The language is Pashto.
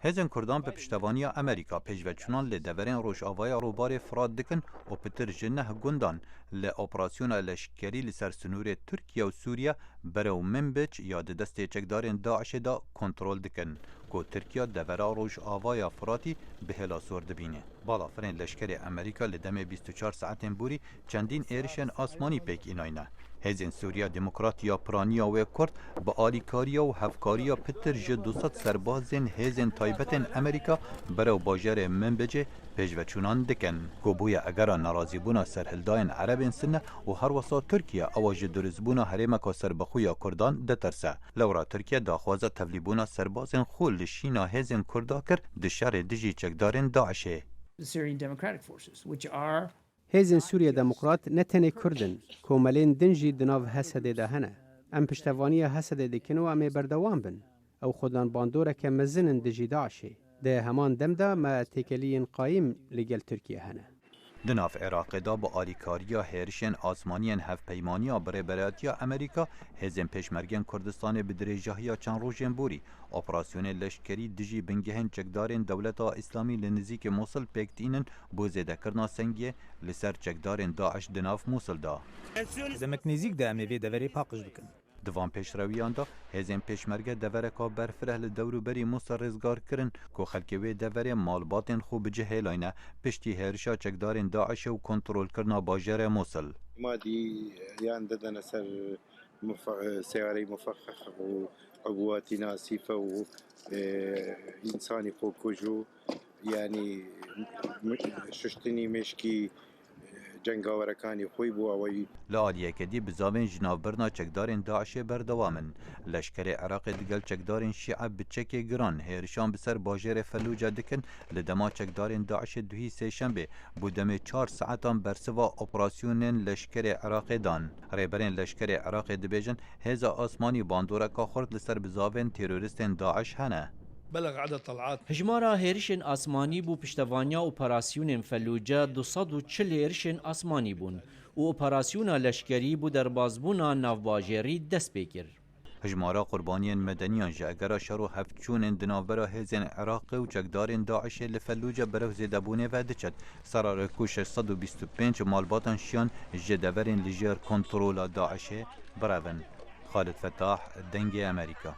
هزن کردان به پشتوانی امریکا پیشوچونان لی دورین روشاوای روبار فراد دکن و پتر جنه گندان لی اپراسیون لشکری لی سر سنور ترکیه و سوریه برو منبج یا دست چکدارین داعش دا کنترل دکن که ترکیه دورا روشاوای فراتی به هلا سورد بینه. بالا فرین لشکری امریکا لی دم 24 ساعتین بوری چندین ایرشن آسمانی پیک ایناینه. هزین سوریا دموکراتیا پرانیا و کرد با آلیکاریا و هفکاریا پتر ج 200 سربازین هزین تایبتن امریکا برو باجر منبجه پیشوچونان دکن گوبویا اگر ناراضی بونا سرهلداین عربین سنه و هر وسا ترکیه اواج درزبونا حریمکا سربخویا کردان دترسه لورا ترکیه داخوازه تفلیبونا سربازین خول شینا هزین کردا کرد دشار دجی چکدارین داعشه. هێزن سووریا دموکرات نەتەنێ کوردن کۆمەلێن دنجی دناو هەسەدێدا هەنە ئەم پشتەوانیە هەسەدێ دەکەنەوە ئەمێ بەردەوام بن ئەو خۆدان باندۆرەکە مەزنن دژی داعشێ دە هەمان دەمدا مە تێکەلیین قایم لەگەل تورکیە هەنە. دناف عراق دا با آلیکاریا هیرشن آسمانیان هفپیمانیا برابراتیا امریکا هزن پیشمرگن کردستان بدریجاهیا چند روزن بوری اپراسیون لشکری دجی بنگهن چکدارین دولتا اسلامی لنزیک موصل پکتینن بو زیده کرنا سنگیه لسر چکدارین داعش دناف موصل دا. دمک نزیک دا امنوی دوری پاقش بکن. دوان پیشرویان دا هزین پیشمرگه دورکا برفره لدورو بری موسا رزگار کرن که خلکوی دوره مالباتن خوب جه لاینه پشتی هرشا چکدارین داعش و کنترول کرنا باجر موصل. مادی یان ددن سر سیاره مفخخ و عبوات ناسفه و انسانی خوکجو یعنی ششتنی مشکی جنگاورکانی خوی بو اوی لعالیه کدی بزاوین جنابرنا چکدارین داعش بردوامن لشکر عراق دگل چکدارین شیعه بچک گران هیرشان بسر باجر فلوجه دکن لدما چکدارین داعش دوهی سه شنبه بودم 4 ساعتان برسوا اپراسیونن لشکر عراق دان ریبرین لشکر عراق دبیجن هزا آسمانی باندورکا خورد لسر بزاوین تیروریستین داعش هنه. بلغ عدد طلعات هجمارا هێرشên ئاسمانی بوو پشتەوانیا ئۆپەراسیونên فەلوجە 240 هێرشên ئاسمانی بوون و ئۆپەراسیونا لەشکەری بوو دەربازبوونا ناوباژێری دەست پێ کرد. هجمارا قربانیان مدنیان جاگرا شرو هفچونن دنابرا هزین عراق و چکدارین داعش لفلوجه برو زیدبونه و دچت سرار کو 625 مالباتان شیان جدورین لجر کنترول داعش براون. خالد فتاح دنگ امریکا.